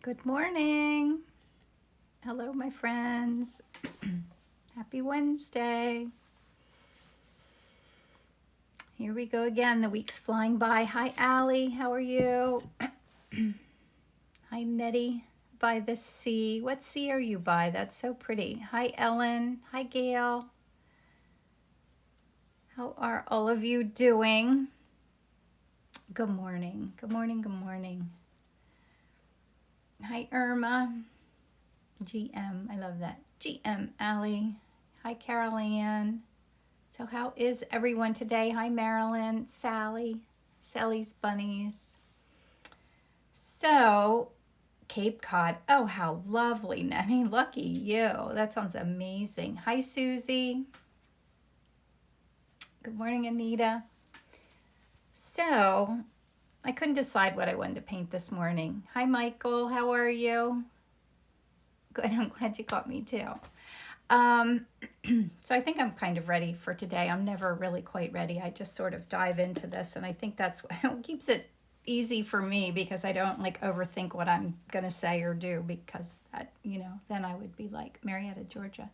Good morning. Hello, my friends. Happy Wednesday. Here we go again. The week's flying by. Hi, Allie. How are you? Hi, Nettie. By the sea. What sea are you by? That's so pretty. Hi, Ellen. Hi, Gail. How are all of you doing? Good morning. Good morning. Good morning. Hi, Irma. GM. I love that. GM, Allie. Hi, Carol Ann. So how is everyone today? Hi, Marilyn, Sally, Sally's bunnies. So, Cape Cod. Oh, how lovely, Nettie. Lucky you. That sounds amazing. Hi, Susie. Good morning, Anita. So, I couldn't decide what I wanted to paint this morning. Hi, Michael. How are you? Good. I'm glad you caught me too. So I think I'm kind of ready for today. I'm never really quite ready. I just sort of dive into this, and I think that's what keeps it easy for me, because I don't like overthink what I'm gonna say or do, because that, then I would be like Marietta, Georgia.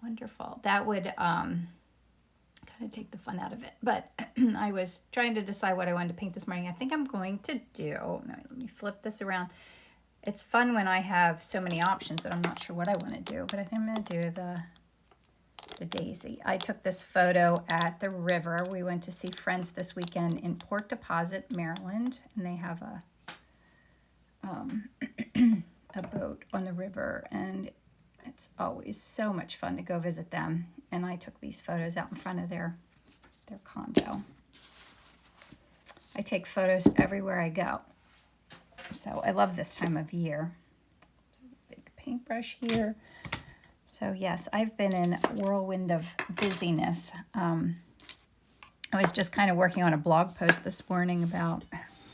Wonderful. That would kind of take the fun out of it. But I was trying to decide what I wanted to paint this morning. I think I'm going to do. No, let me flip this around. It's fun when I have so many options that I'm not sure what I want to do, but I think I'm going to do the daisy. I took this photo at the river. We went to see friends this weekend in Port Deposit, Maryland, and they have a boat on the river, and it's always so much fun to go visit them. And I took these photos out in front of their condo. I take photos everywhere I go. So I love this time of year. Big paintbrush here. So yes, I've been in a whirlwind of busyness. I was just kind of working on a blog post this morning about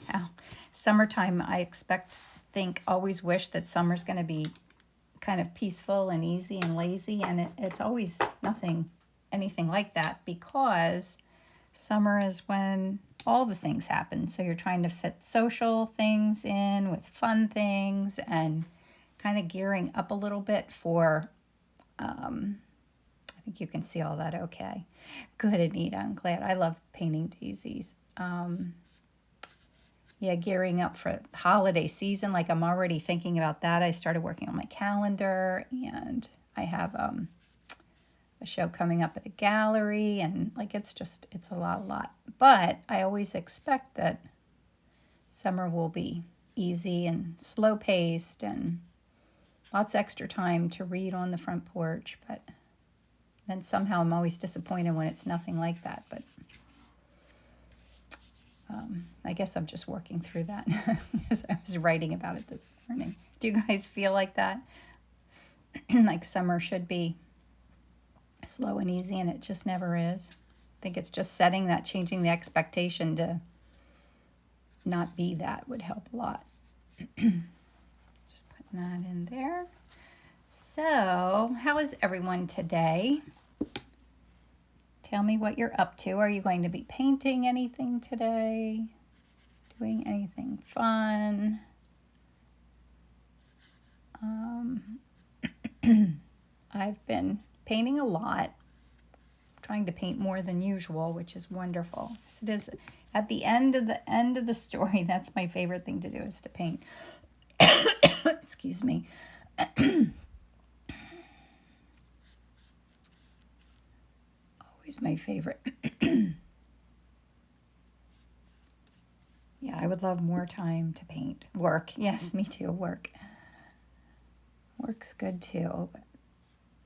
how summertime, I always wish that summer's going to be kind of peaceful and easy and lazy. And it's always anything like that, because summer is when all the things happen. So you're trying to fit social things in with fun things, and kind of gearing up a little bit for, I think you can see all that okay. Good, Anita. I'm glad. I love painting daisies. Gearing up for holiday season. Like, I'm already thinking about that. I started working on my calendar, and I have a show coming up at a gallery, and like it's a lot. But I always expect that summer will be easy and slow paced, and lots of extra time to read on the front porch. But then somehow I'm always disappointed when it's nothing like that. But I guess I'm just working through that as I was writing about it this morning. Do you guys feel like that? Like summer should be slow and easy, and it just never is. I think it's just changing the expectation to not be that would help a lot. Just putting that in there. So, how is everyone today? Tell me what you're up to. Are you going to be painting anything today? Doing anything fun? I've been painting a lot, trying to paint more than usual, which is wonderful. So it is at the end of the story. That's my favorite thing to do, is to paint. Excuse me. Always my favorite. Yeah, I would love more time to paint. Work. Yes, me too. Work's good too.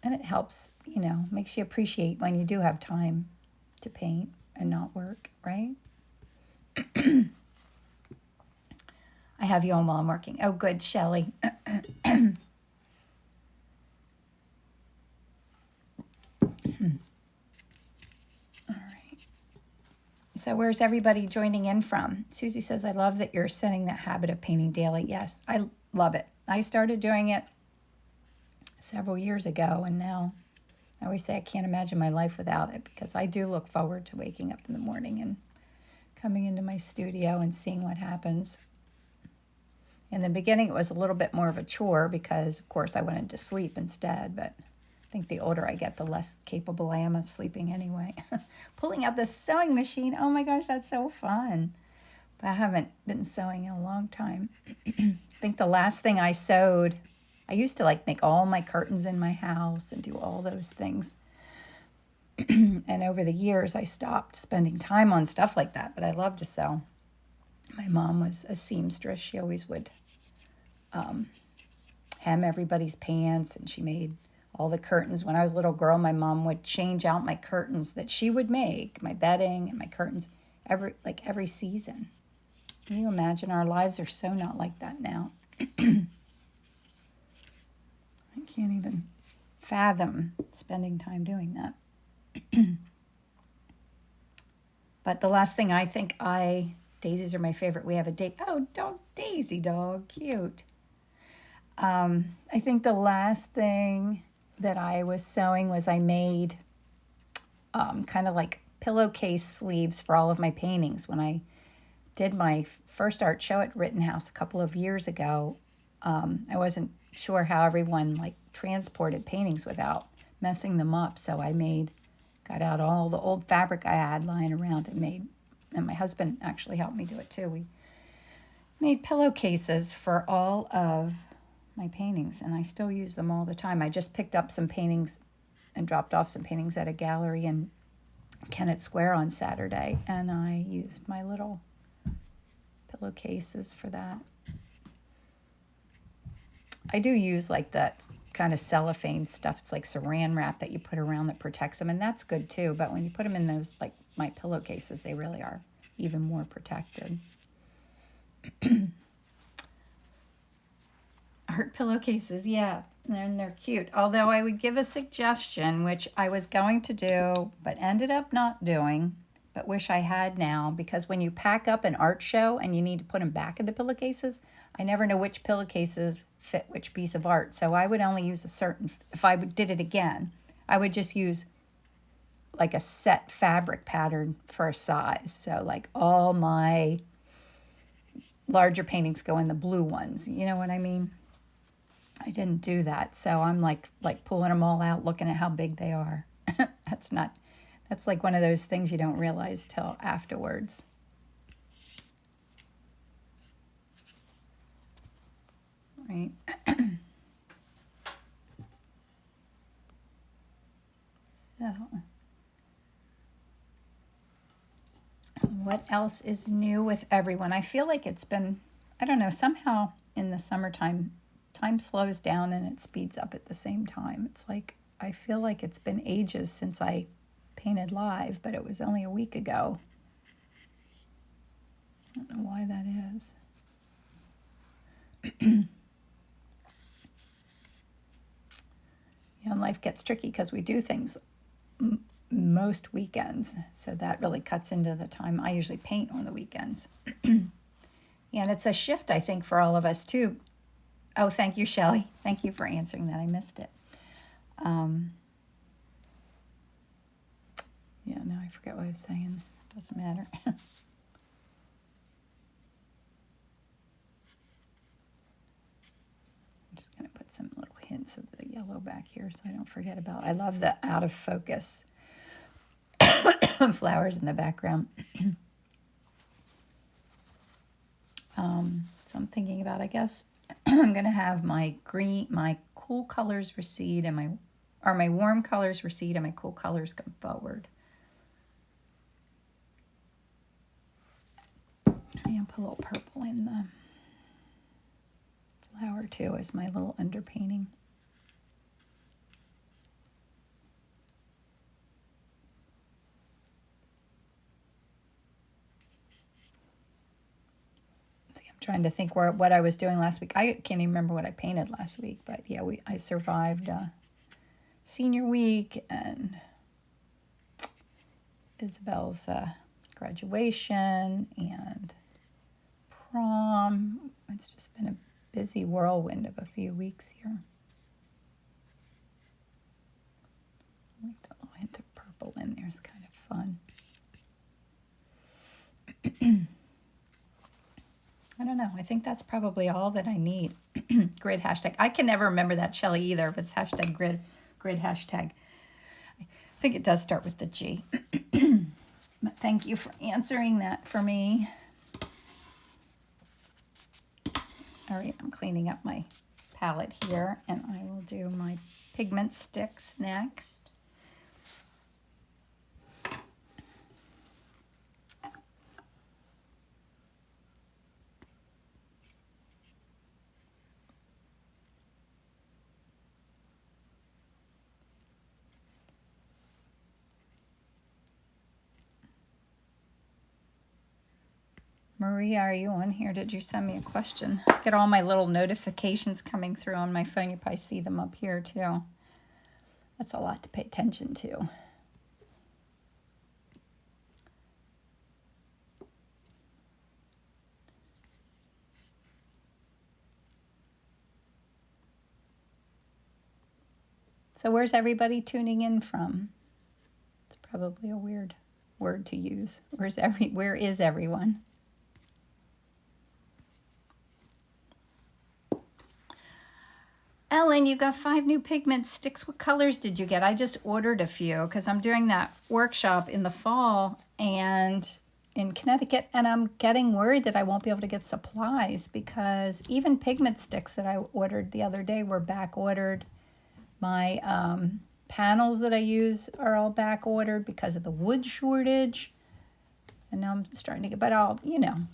And it helps, makes you appreciate when you do have time to paint and not work, right? I have you on while I'm working. Oh, good, Shelley. All right. So where's everybody joining in from? Susie says, I love that you're setting that habit of painting daily. Yes, I love it. I started doing it several years ago, and now I always say I can't imagine my life without it, because I do look forward to waking up in the morning and coming into my studio and seeing what happens. In the beginning, it was a little bit more of a chore because, of course, I wanted to sleep instead. But I think the older I get, the less capable I am of sleeping anyway. Pulling out the sewing machine, oh my gosh, that's so fun. But I haven't been sewing in a long time. I think the last thing I sewed, I used to like make all my curtains in my house and do all those things. And over the years, I stopped spending time on stuff like that, but I love to sew. My mom was a seamstress. She always would hem everybody's pants, and she made all the curtains. When I was a little girl, my mom would change out my curtains that she would make, my bedding and my curtains, every season. Can you imagine? Our lives are so not like that now. I can't even fathom spending time doing that. But the last thing I think daisies are my favorite. We have a Daisy dog, cute. I think the last thing that I was sewing was I made kind of like pillowcase sleeves for all of my paintings. When I did my first art show at Rittenhouse a couple of years ago, I wasn't sure how everyone like transported paintings without messing them up. So I got out all the old fabric I had lying around and my husband actually helped me do it too. We made pillowcases for all of my paintings, and I still use them all the time. I just picked up some paintings and dropped off some paintings at a gallery in Kennett Square on Saturday, and I used my little pillowcases for that. I do use like that kind of cellophane stuff. It's like saran wrap that you put around that protects them, and that's good too. But when you put them in those, like my pillowcases, they really are even more protected. Art pillowcases, yeah, and they're cute. Although I would give a suggestion, which I was going to do, but ended up not doing, but wish I had now, because when you pack up an art show and you need to put them back in the pillowcases, I never know which pillowcases fit which piece of art. So I would only use if I did it again, I would just use like a set fabric pattern for a size. So like all my larger paintings go in the blue ones. You know what I mean? I didn't do that. So I'm like pulling them all out, looking at how big they are. That's like one of those things you don't realize till afterwards. Right. So, what else is new with everyone? I feel like it's been, I don't know, somehow in the summertime, time slows down and it speeds up at the same time. It's like, I feel like it's been ages since I painted live, but it was only a week ago. I don't know why that is. And life gets tricky because we do things most weekends, so that really cuts into the time I usually paint on the weekends. And it's a shift, I think, for all of us too. Oh, thank you, Shelley. Thank you for answering that. I missed it. Yeah, no, I forget what I was saying. Doesn't matter. I'm just going to put some little hints of the yellow back here so I don't forget about it. I love the out of focus flowers in the background. So I'm thinking about, I guess, I'm going to have my cool colors recede and my warm colors recede and my cool colors come forward. And put a little purple in the flower too as my little underpainting. Trying to think what I was doing last week. I can't even remember what I painted last week, but yeah, I survived senior week and Isabel's graduation and prom. It's just been a busy whirlwind of a few weeks here. I like the little hint of purple in there. It's kind of fun. I don't know. I think that's probably all that I need. Grid hashtag. I can never remember that, Shelley, either, if it's hashtag grid hashtag. I think it does start with the G. But thank you for answering that for me. All right, I'm cleaning up my palette here, and I will do my pigment sticks next. Maria, are you on here? Did you send me a question? I get all my little notifications coming through on my phone. You probably see them up here too. That's a lot to pay attention to. So where's everybody tuning in from? It's probably a weird word to use. Where is everyone? Ellen, you got 5 new pigment sticks. What colors did you get? I just ordered a few because I'm doing that workshop in the fall and in Connecticut, and I'm getting worried that I won't be able to get supplies because even pigment sticks that I ordered the other day were back ordered. My panels that I use are all back ordered because of the wood shortage. And now I'm starting to get, but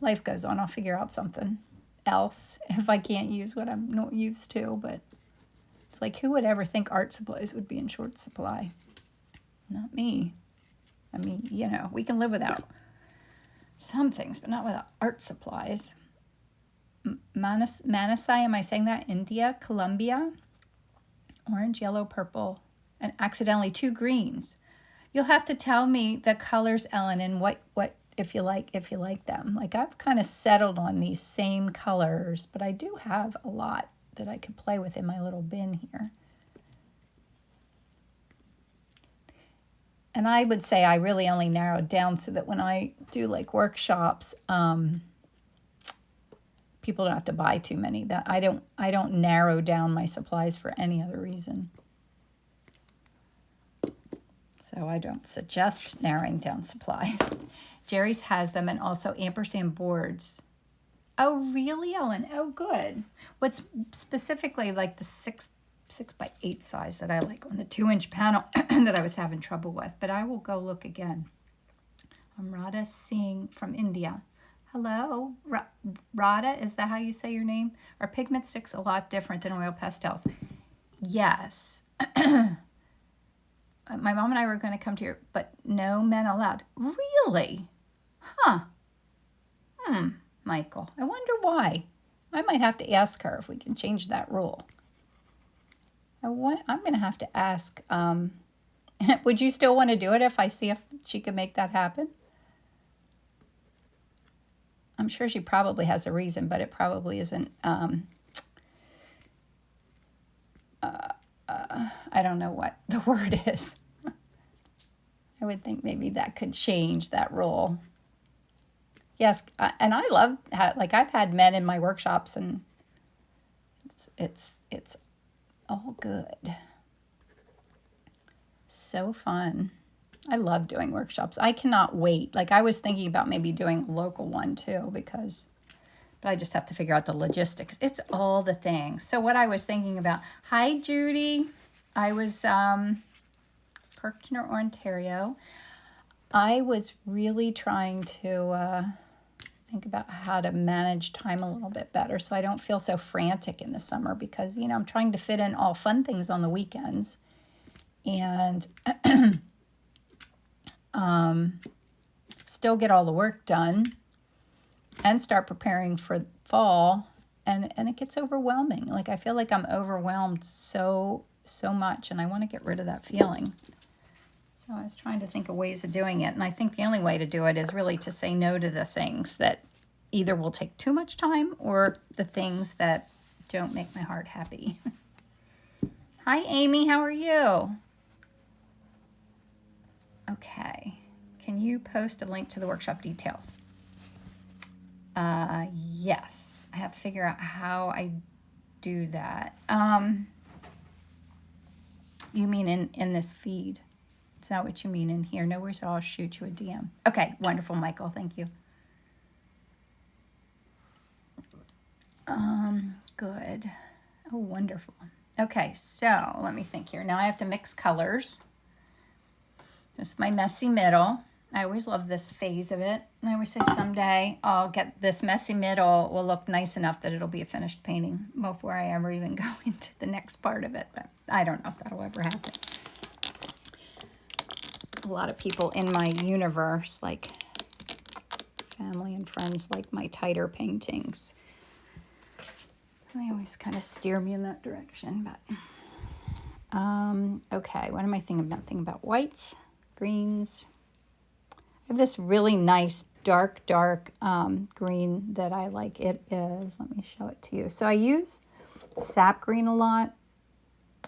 life goes on. I'll figure out something else if I can't use what I'm not used to, but it's like, who would ever think art supplies would be in short supply? Not me. I mean, we can live without some things, but not without art supplies. Manasai, am I saying that? India, Colombia, orange, yellow, purple, and accidentally 2 greens. You'll have to tell me the colors, Ellen, and what if you like them. Like, I've kind of settled on these same colors, but I do have a lot that I could play with in my little bin here. And I would say I really only narrowed down so that when I do like workshops, people don't have to buy too many. That I don't narrow down my supplies for any other reason. So I don't suggest narrowing down supplies. Jerry's has them, and also ampersand boards. Oh, really, Ellen? Oh, good. What's specifically like the 6x8 size that I like on the 2-inch panel that I was having trouble with, but I will go look again. I'm Radha Singh from India. Hello, Radha, is that how you say your name? Are pigment sticks a lot different than oil pastels? Yes. My mom and I were going to come to your, but no men allowed. Really? Huh. Michael, I wonder why. I might have to ask her if we can change that rule. I'm going to have to ask. Would you still want to do it if I see if she can make that happen? I'm sure she probably has a reason, but it probably isn't. I don't know what the word is. I would think maybe that could change that rule. Yes, and I love, like, I've had men in my workshops, and it's all good. So fun. I love doing workshops. I cannot wait. Like, I was thinking about maybe doing a local one too, but I just have to figure out the logistics. It's all the things. So what I was thinking about, hi, Judy. I was, Kirkner, Ontario. I was really trying to think about how to manage time a little bit better so I don't feel so frantic in the summer because, I'm trying to fit in all fun things on the weekends and still get all the work done and start preparing for fall, and it gets overwhelming. Like, I feel like I'm overwhelmed so much, and I want to get rid of that feeling. So I was trying to think of ways of doing it, and I think the only way to do it is really to say no to the things that either will take too much time or the things that don't make my heart happy. Hi, Amy. How are you? Okay. Can you post a link to the workshop details? Yes, I have to figure out how I do that. You mean in this feed? Is that what you mean in here? No worries, I'll shoot you a DM. Okay, wonderful, Michael. Thank you. Good. Oh, wonderful. Okay, so let me think here. Now I have to mix colors. This is my messy middle. I always love this phase of it. And I always say someday I'll get this messy middle will look nice enough that it'll be a finished painting before I ever even go into the next part of it. But I don't know if that'll ever happen. A lot of people in my universe, like family and friends, like my tighter paintings. They always kind of steer me in that direction. But okay, what am I thinking about? Thinking about whites, greens. I have this really nice dark green that I like. It is, let me show it to you. So I use sap green a lot.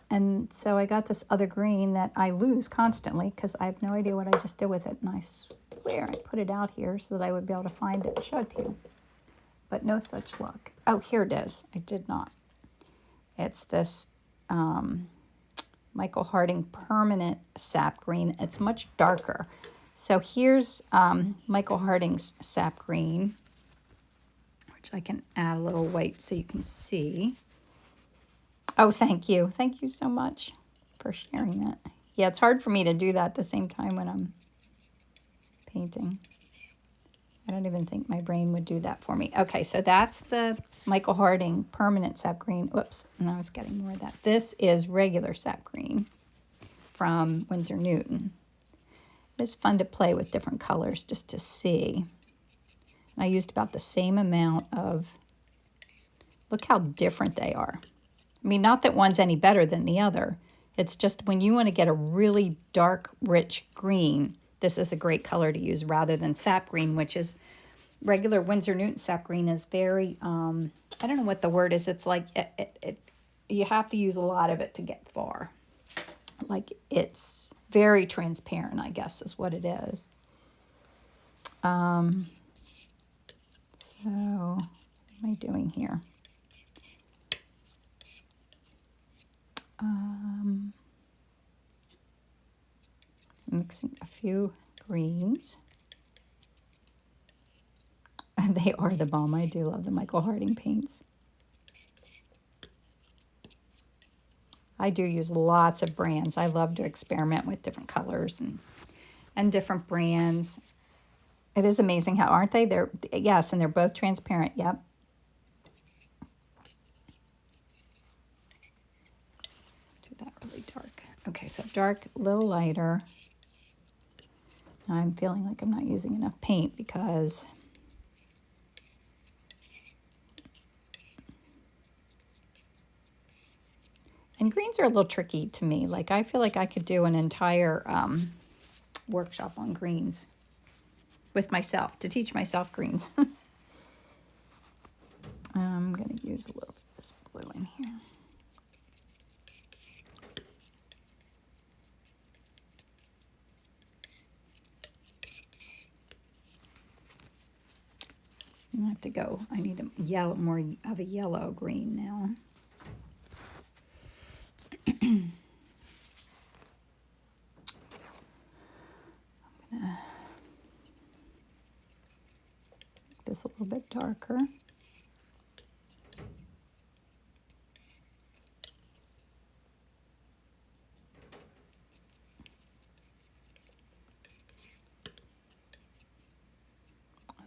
And so I got this other green that I lose constantly because I have no idea what I just did with it. And I swear I put it out here so that I would be able to find it and show it to you. But no such luck. Oh, here it is. I did not. It's this Michael Harding permanent sap green. It's much darker. So here's Michael Harding's sap green, which I can add a little white so you can see. Oh, thank you. Thank you so much for sharing that. Yeah, it's hard for me to do that at the same time when I'm painting. I don't even think my brain would do that for me. Okay, so that's the Michael Harding permanent sap green. Whoops, and I was getting more of that. This is regular sap green from Winsor Newton. It's fun to play with different colors just to see. And I used about the same amount of, look how different they are. I mean, not that one's any better than the other. It's just when you want to get a really dark, rich green, this is a great color to use rather than sap green, which is regular Winsor Newton sap green is very, I don't know what the word is. It's like, you have to use a lot of it to get far. Like it's very transparent, I guess is what it is. So what am I doing here? Mixing a few greens. They are the bomb. I do love the Michael Harding paints. I do use lots of brands. I love to experiment with different colors and different brands. It is amazing how, aren't they? Yes, and they're both transparent. Yep. Do that really dark. Okay, so dark, a little lighter. Now I'm feeling like I'm not using enough paint because and greens are a little tricky to me. Like I feel like I could do an entire workshop on greens with myself, to teach myself greens. I'm going to use a little bit of this blue in here. I have to go. I need a yellow, more of a yellow green now. I'm gonna make this a little bit darker.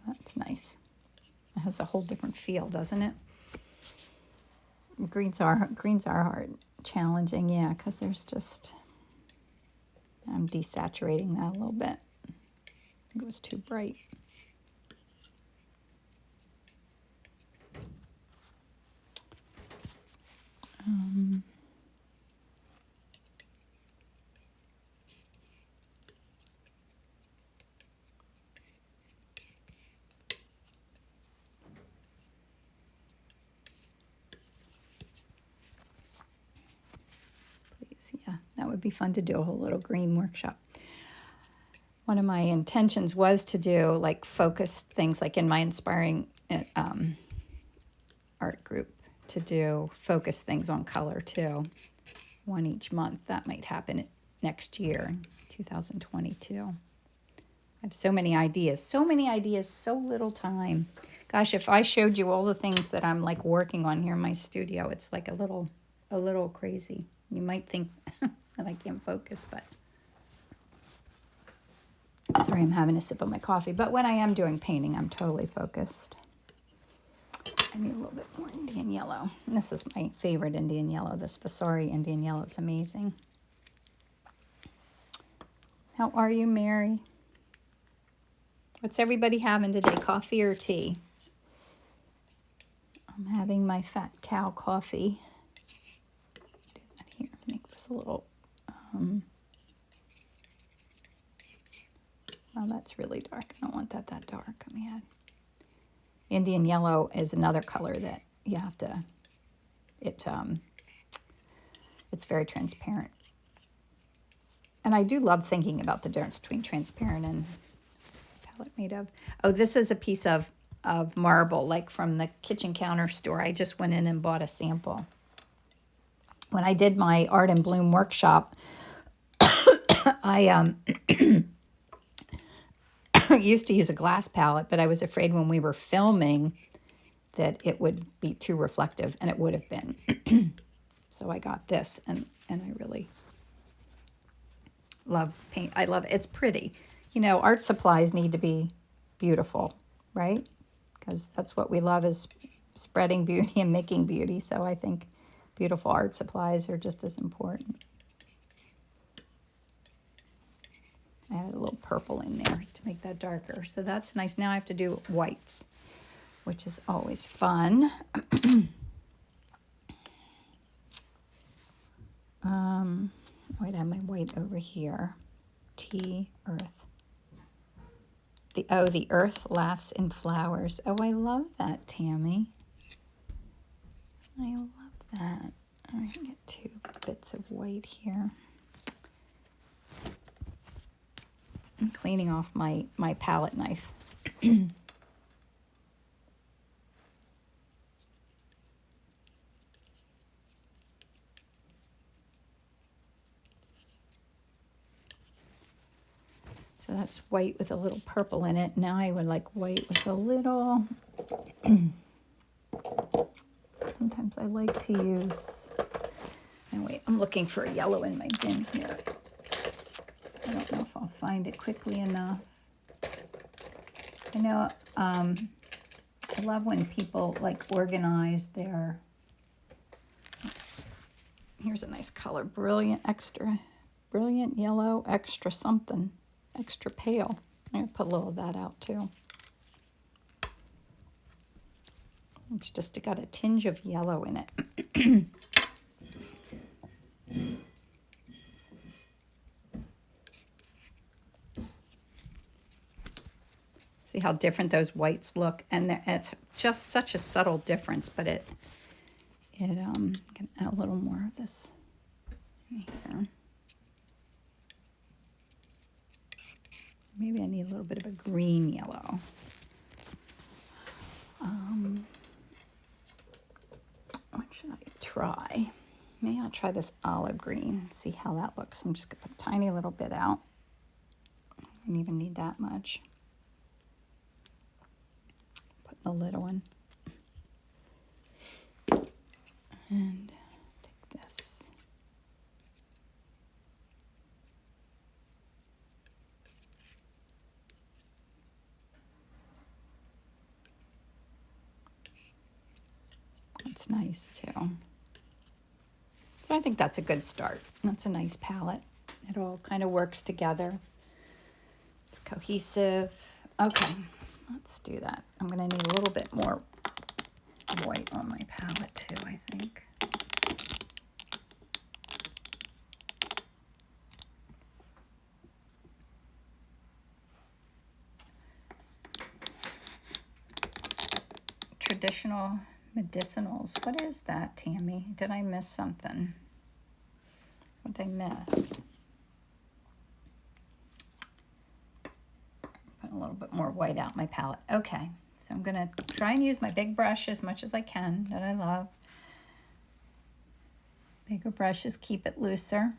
That's nice. It has a whole different feel, doesn't it? Greens are hard, challenging, yeah, because there's just, I'm desaturating that a little bit. I think it was too bright. Yeah, that would be fun to do a whole little green workshop. One of my intentions was to do like focused things like in my inspiring at art group to do focus things on color too. One each month. That might happen next year, 2022. I have so many ideas, so little time. Gosh, if I showed you all the things that I'm like working on here in my studio, it's like a little crazy. You might think that I can't focus, but sorry, I'm having a sip of my coffee. But when I am doing painting, I'm totally focused. I need a little bit more Indian yellow. And this is my favorite Indian yellow. This Vasari Indian yellow is amazing. How are you, Mary? What's everybody having today, coffee or tea? I'm having my fat cow coffee. Do that here, make this a little, well, that's really dark. I don't want that dark. Let me add. Indian yellow is another color that you have to, it's very transparent. And I do love thinking about the difference between transparent and palette made of. Oh, this is a piece of marble, like from the kitchen counter store. I just went in and bought a sample. When I did my Art and Bloom workshop, I used to use a glass palette, but I was afraid when we were filming that it would be too reflective, and it would have been. So I got this, and I really love paint. I love it. It's pretty. You know, art supplies need to be beautiful, right? Because that's what we love, is spreading beauty and making beauty. So I think beautiful art supplies are just as important. I added a little purple in there to make that darker. So that's nice. Now I have to do whites, which is always fun. Wait, I have my white over here. Tea, earth. The earth laughs in flowers. Oh, I love that, Tammy. I love that. I can get 2 bits of white here. I'm cleaning off my palette knife. So that's white with a little purple in it. Now I would like white with a little, sometimes I like to use, and wait, I'm looking for a yellow in my bin here. I don't know if I'll find it quickly enough. I know, I love when people like organize their, here's a nice color, brilliant yellow, extra something. Extra pale. I'm going to put a little of that out too. It's just got a tinge of yellow in it. See how different those whites look? And it's just such a subtle difference, but it can add a little more of this here. Maybe I need a little bit of a green yellow. What should I try? Maybe I'll try this olive green, see how that looks. I'm just going to put a tiny little bit out. I don't even need that much. Put the little one. And take this. It's nice too. So I think that's a good start. That's a nice palette. It all kind of works together. It's cohesive. Okay, let's do that. I'm going to need a little bit more white on my palette too, I think. Traditional medicinals. What is that, Tammy? Did I miss something? What did I miss? Put a little bit more white out my palette. Okay, So I'm going to try and use my big brush as much as I can that I love. Bigger brushes keep it looser.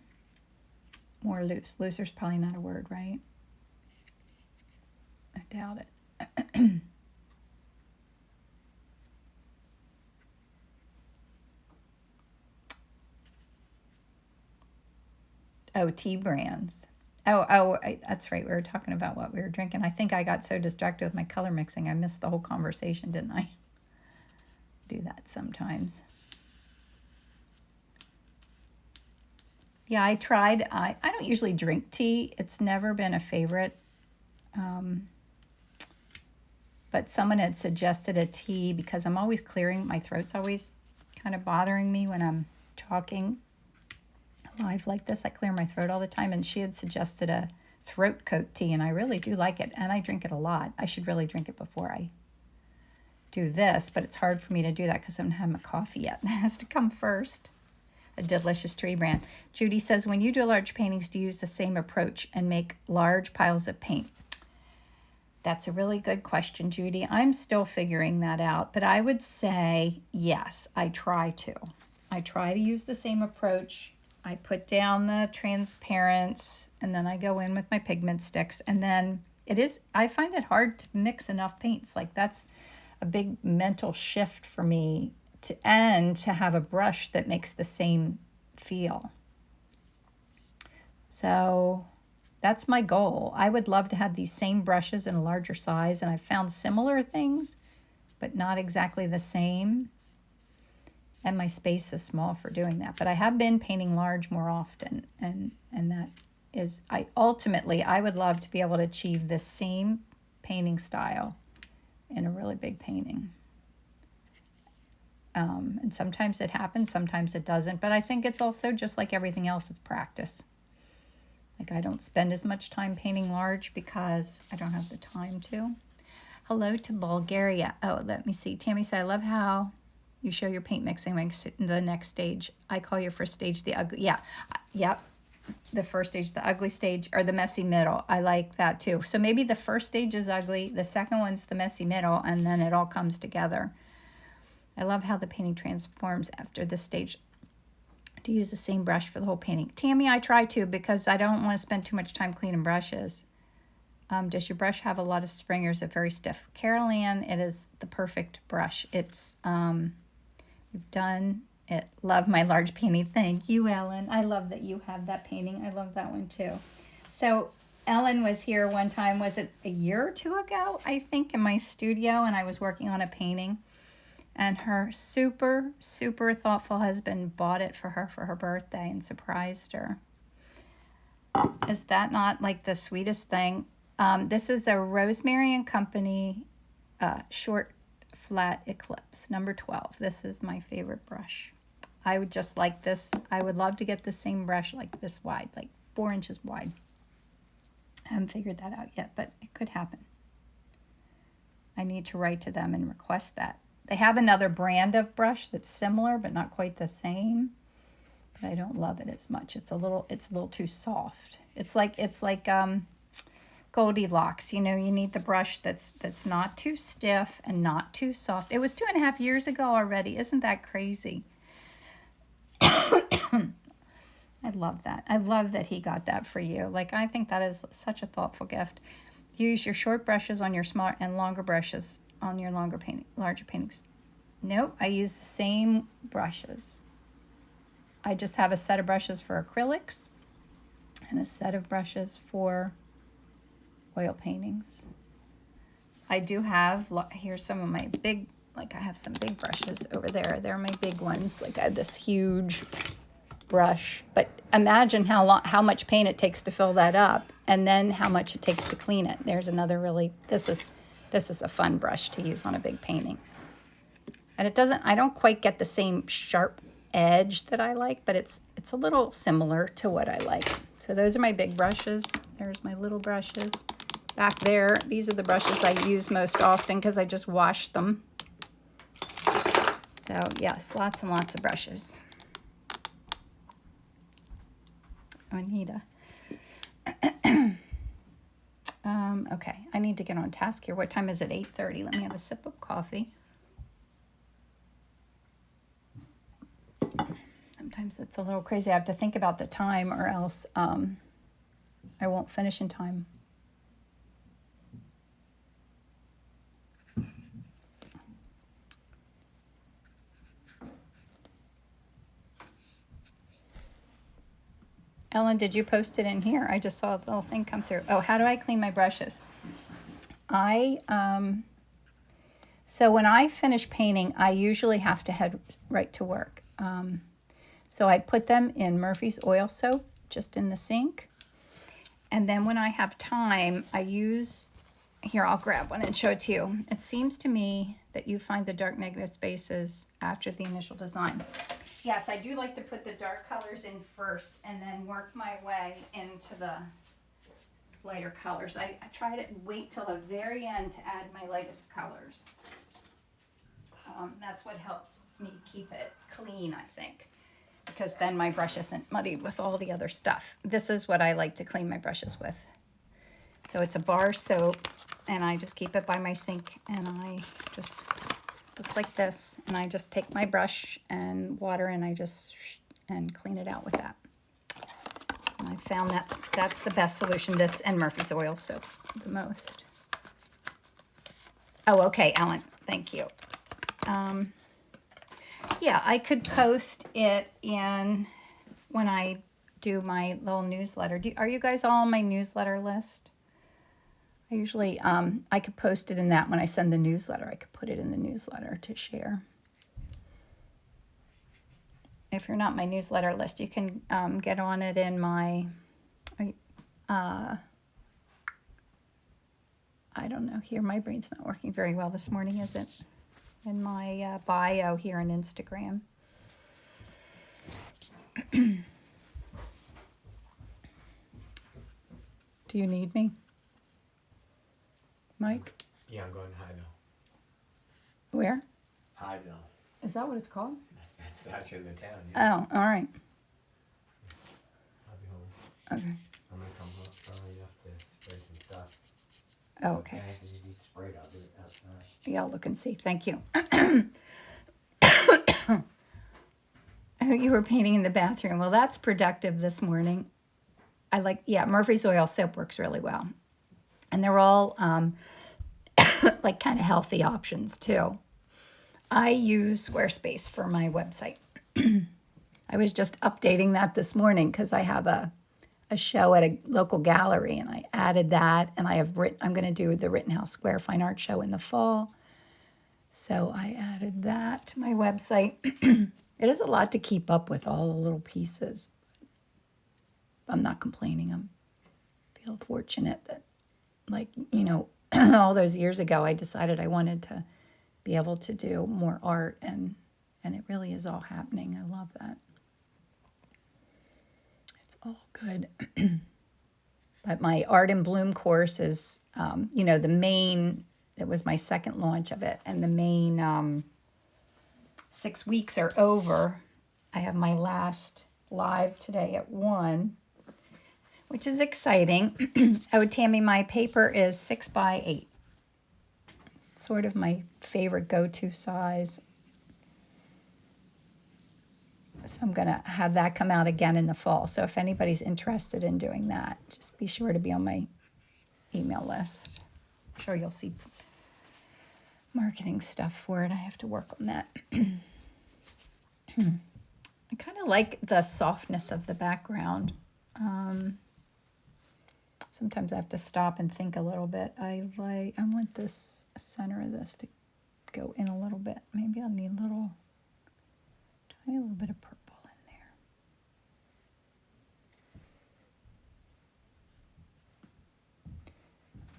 More loose. Looser's probably not a word, right? I doubt it. Oh, tea brands. That's right. We were talking about what we were drinking. I think I got so distracted with my color mixing, I missed the whole conversation, didn't I? Do that sometimes. Yeah, I tried. I don't usually drink tea. It's never been a favorite. But someone had suggested a tea because I'm always clearing. My throat's always kind of bothering me when I'm talking live like this. I clear my throat all the time, and she had suggested a throat coat tea, and I really do like it, and I drink it a lot. I should really drink it before I do this, but it's hard for me to do that because I haven't had my coffee yet. That has to come first. A delicious tree brand. Judy says, when you do large paintings, do you use the same approach and make large piles of paint? That's a really good question, Judy. I'm still figuring that out, but I would say yes, I try to. I try to use the same approach. I put down the transparents, and then I go in with my pigment sticks, and then I find it hard to mix enough paints. Like, that's a big mental shift for me to have a brush that makes the same feel. So that's my goal. I would love to have these same brushes in a larger size, and I've found similar things, but not exactly the same. And my space is small for doing that. But I have been painting large more often, and that is, I would love to be able to achieve the same painting style in a really big painting. And sometimes it happens, sometimes it doesn't. But I think it's also just like everything else, it's practice. Like, I don't spend as much time painting large because I don't have the time to. Hello to Bulgaria. Oh, let me see. Tammy said, I love how you show your paint mixing makes it in the next stage. I call your first stage the ugly. Yeah, yep. The first stage, the ugly stage, or the messy middle. I like that too. So maybe the first stage is ugly, the second one's the messy middle, and then it all comes together. I love how the painting transforms after this stage. To use the same brush for the whole painting. Tammy, I try to because I don't want to spend too much time cleaning brushes. Does your brush have a lot of spring or is it very stiff? Carol Ann, it is the perfect brush. It's, we've done it. Love my large painting. Thank you, Ellen. I love that you have that painting. I love that one too. So Ellen was here one time, was it a year or two ago, I think, in my studio, and I was working on a painting. And her super, super thoughtful husband bought it for her birthday and surprised her. Is that not like the sweetest thing? This is a Rosemary and Company short flat Eclipse, number 12. This is my favorite brush. I would just like this. I would love to get the same brush like this wide, like 4 inches wide. I haven't figured that out yet, but it could happen. I need to write to them and request that. They have another brand of brush that's similar, but not quite the same. But I don't love it as much. It's a little too soft. It's like Goldilocks. You know, you need the brush that's not too stiff and not too soft. It was 2.5 years ago already. Isn't that crazy? I love that. I love that he got that for you. Like, I think that is such a thoughtful gift. Use your short brushes on your small and longer brushes on your larger paintings. Nope, I use the same brushes. I just have a set of brushes for acrylics and a set of brushes for oil paintings. I do have, here's some of my big, like I have some big brushes over there. They're my big ones. Like I have this huge brush, but imagine how much paint it takes to fill that up, and then how much it takes to clean it. There's another this is a fun brush to use on a big painting. And I don't quite get the same sharp edge that I like, but it's a little similar to what I like. So those are my big brushes. There's my little brushes. Back there, these are the brushes I use most often because I just wash them. So yes, lots and lots of brushes. Anita. Okay, I need to get on task here. What time is it? 8:30. Let me have a sip of coffee. Sometimes it's a little crazy. I have to think about the time or else I won't finish in time. Ellen, did you post it in here? I just saw a little thing come through. Oh, how do I clean my brushes? So when I finish painting, I usually have to head right to work. So I put them in Murphy's oil soap, just in the sink. And then when I have time, I use, here, I'll grab one and show it to you. It seems to me that you find the dark negative spaces after the initial design. Yes, I do like to put the dark colors in first and then work my way into the lighter colors. I try to wait till the very end to add my lightest colors. That's what helps me keep it clean, I think, because then my brush isn't muddied with all the other stuff. This is what I like to clean my brushes with. So it's a bar soap, and I just keep it by my sink, and I just, looks like this, and I just take my brush and water, and I just, and clean it out with that. And I found that's the best solution, this and Murphy's oil soap the most. Oh, okay, Ellen, thank you. Yeah, I could post it in when I do my little newsletter. Are you guys all on my newsletter list? I usually, I could post it in that when I send the newsletter. I could put it in the newsletter to share. If you're not my newsletter list, you can get on it in my, I don't know, here, my brain's not working very well this morning, is it? In my bio here on Instagram. Do you need me, Mike? Yeah, I'm going to Highville. Where? Highville. Is that what it's called? That's actually the town. Yeah. Oh, all right. I'll be home. Okay. I'm going to come home early enough to spray some stuff. Oh, okay. If anything needs sprayed, I'll do it outside. Yeah, I'll look and see. Thank you. You were painting in the bathroom. Well, that's productive this morning. I like, yeah, Murphy's oil soap works really well. And they're all like kind of healthy options too. I use Squarespace for my website. I was just updating that this morning because I have a show at a local gallery, and I added that, and I'm going to do the Rittenhouse Square Fine Art Show in the fall. So I added that to my website. It is a lot to keep up with, all the little pieces. I'm not complaining. I feel fortunate that, like, you know, all those years ago, I decided I wanted to be able to do more art, and it really is all happening. I love that. It's all good. But my Art in Bloom course is, you know, the main, it was my second launch of it, and the main 6 weeks are over. I have my last live today at 1, which is exciting. Oh, Tammy, my paper is 6 by 8. Sort of my favorite go-to size. So I'm going to have that come out again in the fall. So if anybody's interested in doing that, just be sure to be on my email list. I'm sure you'll see marketing stuff for it. I have to work on that. I kind of like the softness of the background. Sometimes I have to stop and think a little bit. I want this center of this to go in a little bit. Maybe I'll need a tiny little bit of purple in there.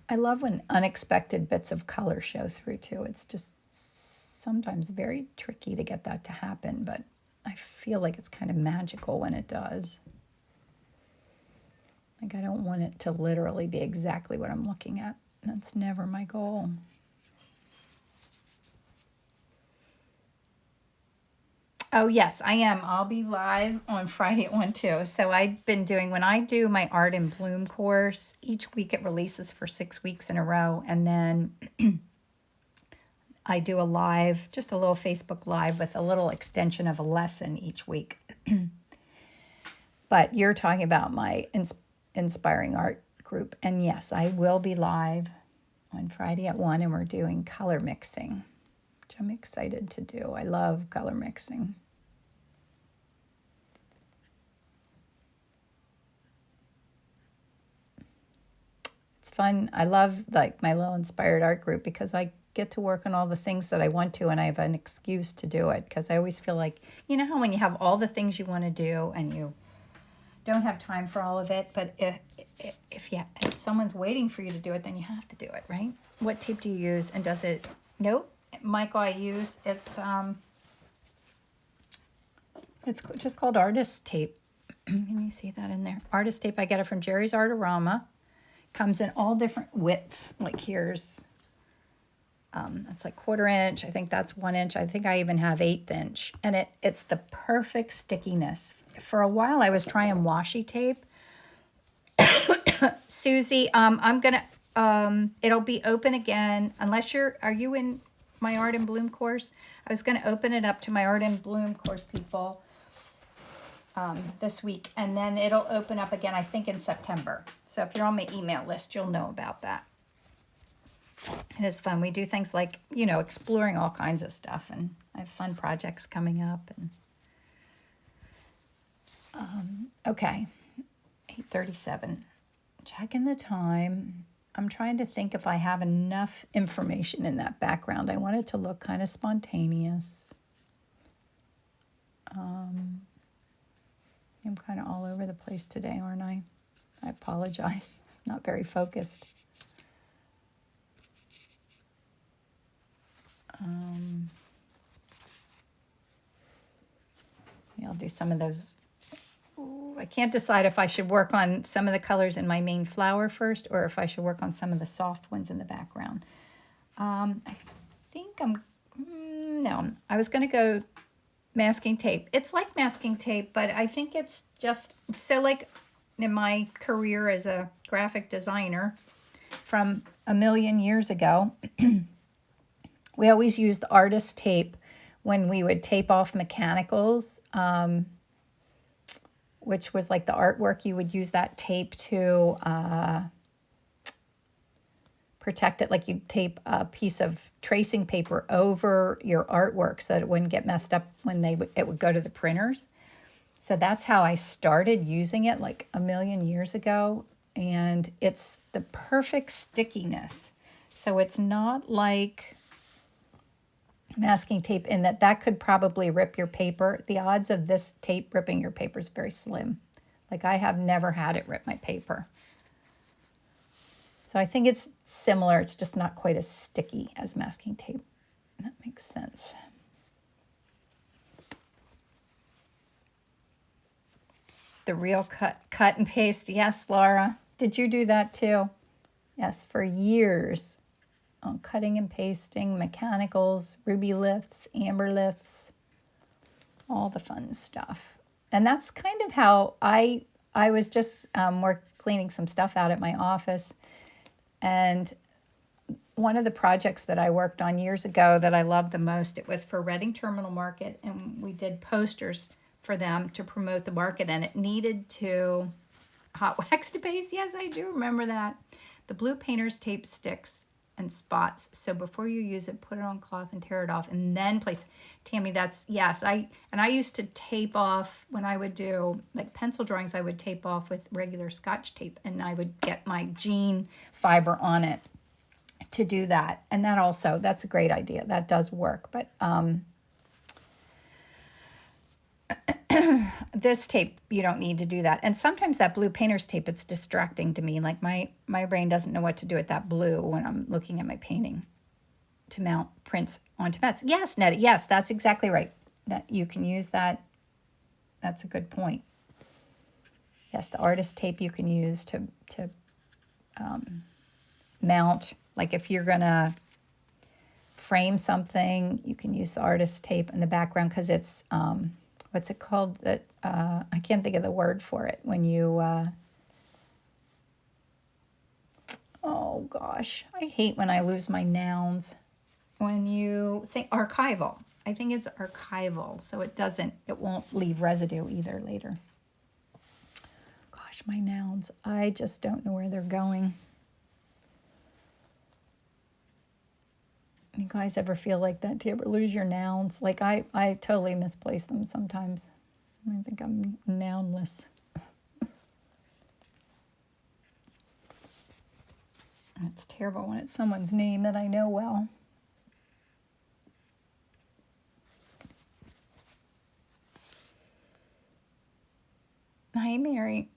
I love when unexpected bits of color show through too. It's just sometimes very tricky to get that to happen, but I feel like it's kind of magical when it does. Like, I don't want it to literally be exactly what I'm looking at. That's never my goal. Oh, yes, I am. I'll be live on Friday at 1 too. So I've been doing, when I do my Art in Bloom course, each week it releases for 6 weeks in a row. And then I do a live, just a little Facebook live with a little extension of a lesson each week. But you're talking about my inspiring art group. And yes, I will be live on Friday at 1, and we're doing color mixing, which I'm excited to do. I love color mixing. It's fun. I love like my little inspired art group because I get to work on all the things that I want to, and I have an excuse to do it because I always feel like, you know how when you have all the things you want to do and you don't have time for all of it, but if someone's waiting for you to do it, then you have to do it, right? What tape do you use, and does it? Nope, Michael, I use it's just called artist tape. Can you see that in there? Artist tape. I get it from Jerry's Artorama. Comes in all different widths. Like here's that's like 1/4 inch. I think that's 1 inch. I think I even have 1/8 inch, and it's the perfect stickiness. For a while, I was trying washi tape. Susie, I'm gonna it'll be open again unless are you in my Art in Bloom course? I was gonna open it up to my Art in Bloom course people this week, and then it'll open up again, I think, in September. So if you're on my email list, you'll know about that. And it's fun. We do things like, exploring all kinds of stuff, and I have fun projects coming up. And okay, 8:37. Checking the time. I'm trying to think if I have enough information in that background. I want it to look kind of spontaneous. I'm kind of all over the place today, aren't I? I apologize. Not very focused. Yeah, I'll do some of those. Ooh, I can't decide if I should work on some of the colors in my main flower first, or if I should work on some of the soft ones in the background. I think no, I was going to go masking tape. It's like masking tape, but I think it's just, so like in my career as a graphic designer from a million years ago, we always used the artist tape when we would tape off mechanicals, which was like the artwork. You would use that tape to protect it, like you'd tape a piece of tracing paper over your artwork so that it wouldn't get messed up when it would go to the printers. So that's how I started using it like a million years ago, and it's the perfect stickiness. So it's not like masking tape in that could probably rip your paper. The odds of this tape ripping your paper is very slim. Like I have never had it rip my paper. So I think it's similar. It's just not quite as sticky as masking tape. That makes sense. The real cut and paste. Yes, Laura. Did you do that too? Yes, for years. On cutting and pasting, mechanicals, ruby lifts, amber lifts, all the fun stuff. And that's kind of how I was just cleaning some stuff out at my office. And one of the projects that I worked on years ago that I loved the most, it was for Reading Terminal Market, and we did posters for them to promote the market, and it needed to hot wax to paste. Yes, I do remember that. The blue painter's tape sticks and spots. So before you use it, put it on cloth and tear it off, and then place. Tammy, yes. I used to tape off when I would do like pencil drawings. I would tape off with regular Scotch tape, and I would get my jean fiber on it to do that. And that's a great idea. That does work. But this tape, you don't need to do that. And sometimes that blue painter's tape, it's distracting to me. Like my brain doesn't know what to do with that blue when I'm looking at my painting to mount prints onto mats. Yes, Nettie, yes, that's exactly right. That you can use that. That's a good point. Yes, the artist tape you can use to mount, like if you're gonna frame something, you can use the artist tape in the background because it's, what's it called? That I can't think of the word for it. When you, oh gosh, I hate when I lose my nouns. When you think archival, I think it's archival, so it won't leave residue either later. Gosh, my nouns, I just don't know where they're going. You guys ever feel like that? Do you ever lose your nouns? Like I totally misplace them sometimes. I think I'm nounless. It's terrible when it's someone's name that I know well. Hi, Mary.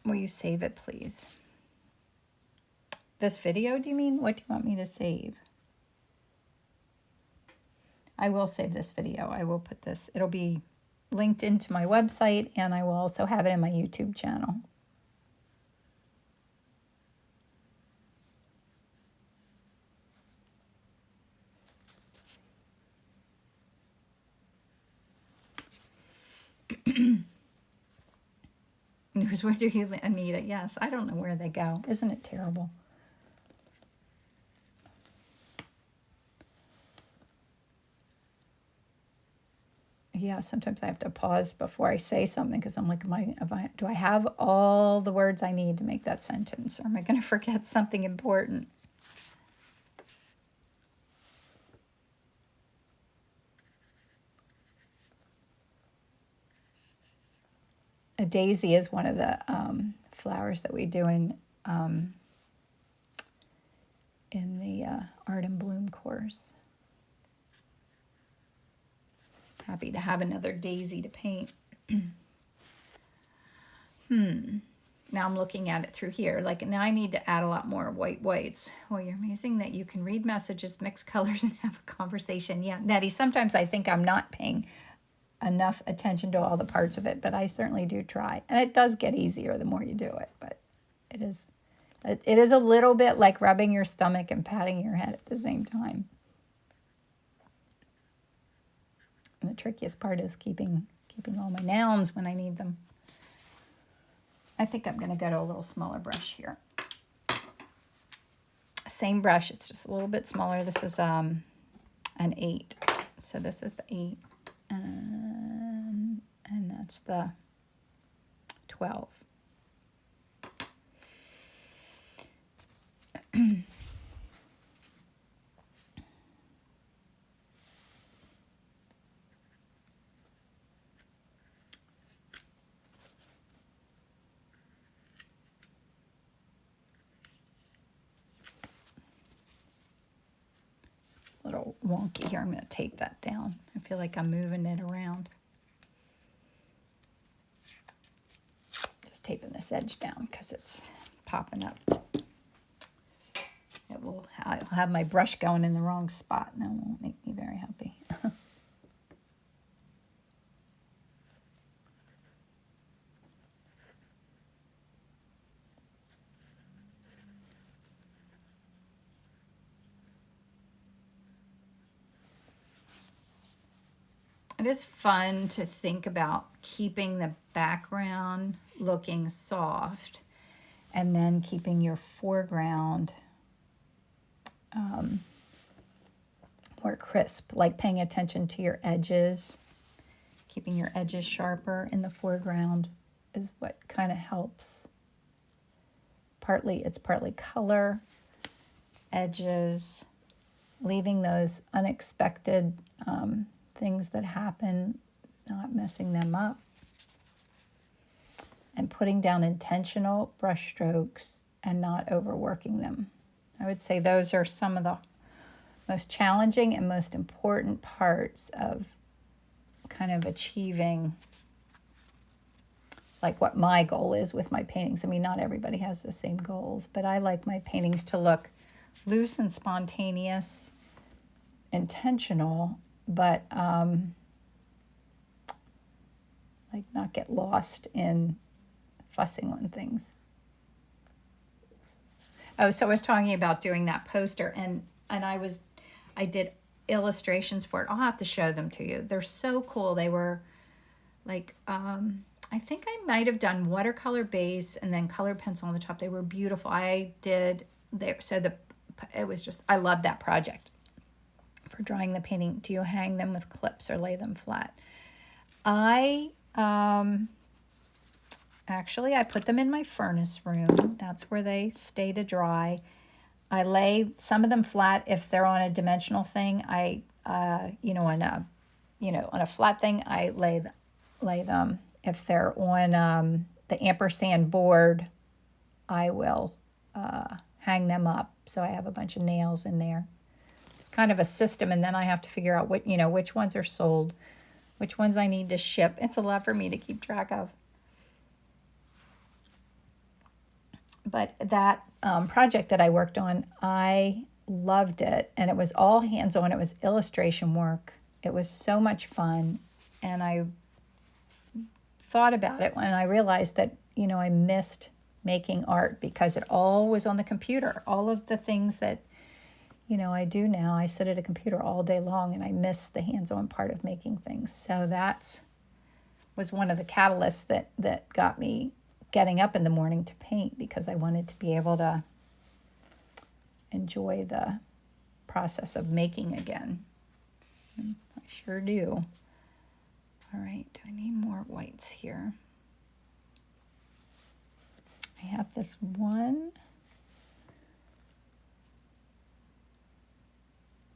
Will you save it, please? This video, do you mean? What do you want me to save? I will save this video. I will put this. It'll be linked into my website, and I will also have it in my YouTube channel. News, where do you, Anita? Yes, I don't know where they go. Isn't it terrible? Yeah, sometimes I have to pause before I say something because I'm like, do I have all the words I need to make that sentence? Or am I going to forget something important? A daisy is one of the flowers that we do in the Art and Bloom course. Happy to have another daisy to paint. Now I'm looking at it through here. Like now I need to add a lot more whites. Well, you're amazing that you can read messages, mix colors, and have a conversation. Yeah, Nettie, sometimes I think I'm not paying enough attention to all the parts of it, but I certainly do try. And it does get easier the more you do it, but it is a little bit like rubbing your stomach and patting your head at the same time. And the trickiest part is keeping all my nouns when I need them. I think I'm going to go to a little smaller brush here. Same brush, it's just a little bit smaller. This is an 8. So this is the 8. And that's the 12. It's a little wonky here. I'm going to tape that down. I feel like I'm moving it around. Just taping this edge down because it's popping up. I'll have my brush going in the wrong spot, and that won't make me very happy. It is fun to think about keeping the background looking soft and then keeping your foreground more crisp, like paying attention to your edges. Keeping your edges sharper in the foreground is what kind of helps. It's partly color, edges, leaving those unexpected things that happen, not messing them up, and putting down intentional brush strokes and not overworking them. I would say those are some of the most challenging and most important parts of kind of achieving like what my goal is with my paintings. I mean, not everybody has the same goals, but I like my paintings to look loose and spontaneous, intentional, but like not get lost in fussing on things. Oh, so I was talking about doing that poster, and I was I did illustrations for it. I'll have to show them to you. They're so cool. They were like, I think I might have done watercolor base and then colored pencil on the top. They were beautiful. I did there. So it was just, I love that project for drawing the painting. Do you hang them with clips or lay them flat? Actually, I put them in my furnace room. That's where they stay to dry. I lay some of them flat if they're on a dimensional thing. On a flat thing, I lay them. If they're on the ampersand board, I will hang them up. So I have a bunch of nails in there. It's kind of a system, and then I have to figure out which ones are sold, which ones I need to ship. It's a lot for me to keep track of. But that project that I worked on, I loved it. And it was all hands-on. It was illustration work. It was so much fun. And I thought about it when I realized that, I missed making art because it all was on the computer. All of the things that, I do now, I sit at a computer all day long, and I miss the hands-on part of making things. So that was one of the catalysts that got me getting up in the morning to paint, because I wanted to be able to enjoy the process of making again. And I sure do. All right, do I need more whites here? I have this one.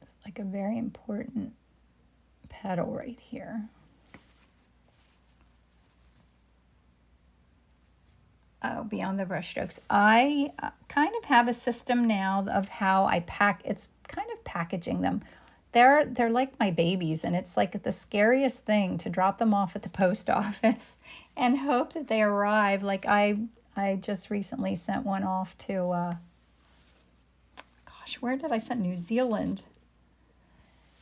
It's like a very important petal right here. Oh, beyond the brushstrokes. I kind of have a system now of how I it's kind of packaging them. They're like my babies, and it's like the scariest thing to drop them off at the post office and hope that they arrive. Like I just recently sent one off to, where did I send? New Zealand.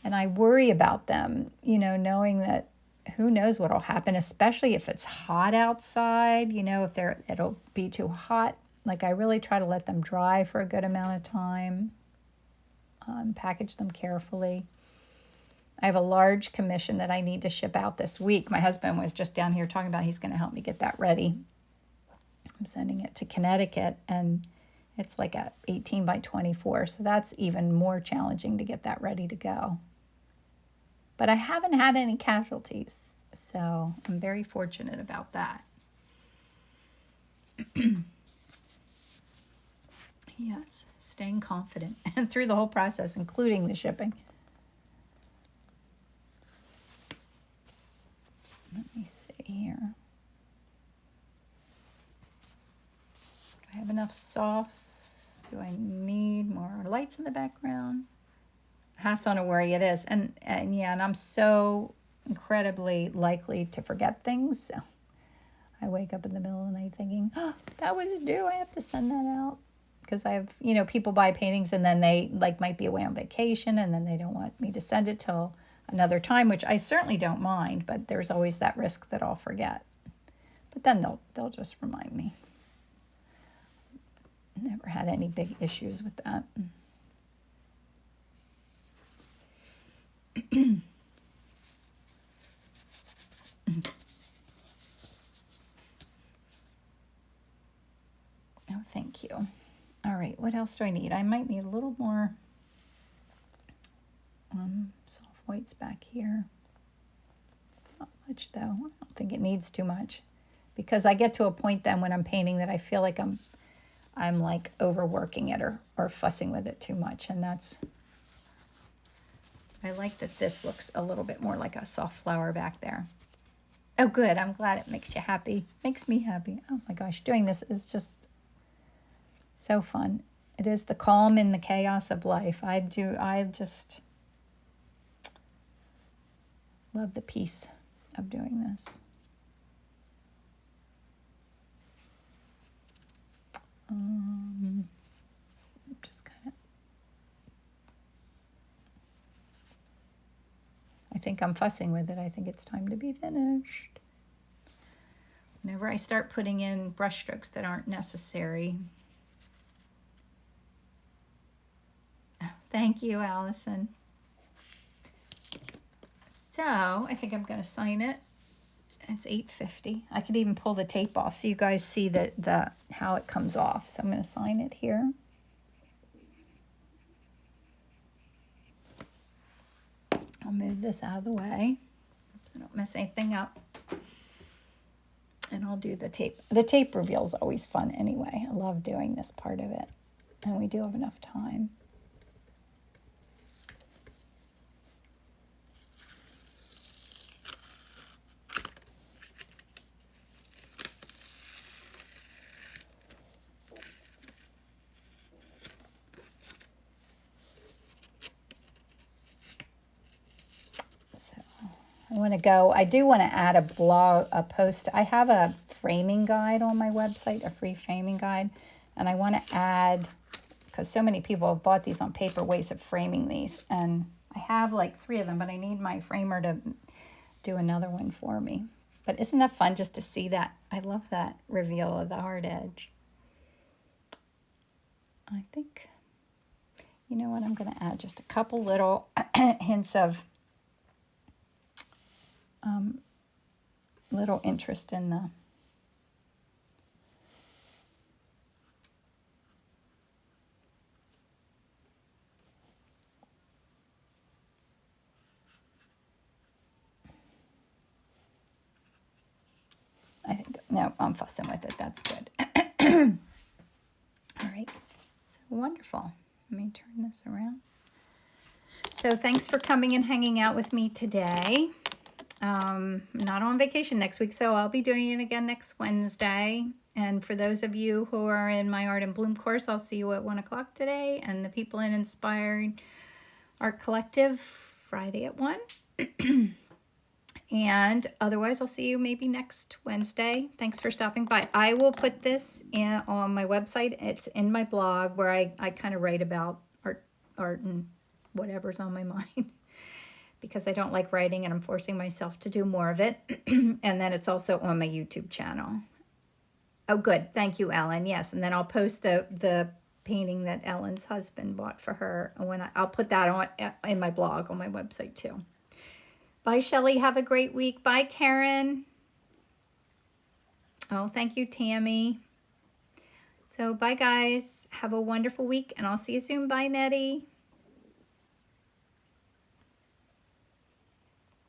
And I worry about them, knowing that who knows what'll happen, especially if it's hot outside, if it'll be too hot. Like, I really try to let them dry for a good amount of time, package them carefully. I have a large commission that I need to ship out this week. My husband was just down here talking about he's going to help me get that ready. I'm sending it to Connecticut, and it's like a 18 by 24. So that's even more challenging to get that ready to go. But I haven't had any casualties, so I'm very fortunate about that. Yes, staying confident and through the whole process, including the shipping. Let me see here. Do I have enough softs? Do I need more lights in the background? Has on where it is, and I'm so incredibly likely to forget things. So I wake up in the middle of the night thinking, "Oh, that was due. I have to send that out." Because I have, people buy paintings and then they might be away on vacation, and then they don't want me to send it till another time, which I certainly don't mind. But there's always that risk that I'll forget. But then they'll just remind me. Never had any big issues with that. Oh, thank you. All right, what else do I need? I might need a little more soft whites back here. Not much, though. I don't think it needs too much, because I get to a point then when I'm painting that I feel like I'm like overworking it or fussing with it too much, and that's. I like that this looks a little bit more like a soft flower back there. Oh, good. I'm glad it makes you happy. Makes me happy. Oh my gosh, doing this is just so fun. It is the calm in the chaos of life. I just love the peace of doing this. Just kind of. I think I'm fussing with it. I think it's time to be finished. Whenever I start putting in brush strokes that aren't necessary. Thank you, Allison. So I think I'm going to sign it. It's $8.50. I could even pull the tape off so you guys see the how it comes off. So I'm going to sign it here. I'll move this out of the way so I don't mess anything up. And I'll do the tape. The tape reveal is always fun anyway. I love doing this part of it. And we do have enough time. I do want to add a post. I have a framing guide on my website, a free framing guide. And I want to add, because so many people have bought these on paper, ways of framing these. And I have like 3 of them, but I need my framer to do another one for me. But isn't that fun just to see that? I love that reveal of the hard edge. I think, you know what, I'm going to add just a couple little hints of little interest in the no, I'm fussing with it. That's good. All right. So wonderful. Let me turn this around. So thanks for coming and hanging out with me today. I'm not on vacation next week, so I'll be doing it again next Wednesday. And for those of you who are in my Art in Bloom course, I'll see you at 1 o'clock today. And the people in Inspired Art Collective, Friday at 1. And otherwise, I'll see you maybe next Wednesday. Thanks for stopping by. I will put this on my website. It's in my blog where I kind of write about art and whatever's on my mind. Because I don't like writing and I'm forcing myself to do more of it. And then it's also on my YouTube channel. Oh, good. Thank you, Ellen. Yes, and then I'll post the painting that Ellen's husband bought for her. I'll put that on in my blog on my website too. Bye, Shelley. Have a great week. Bye, Karen. Oh, thank you, Tammy. So bye, guys. Have a wonderful week, and I'll see you soon. Bye, Nettie.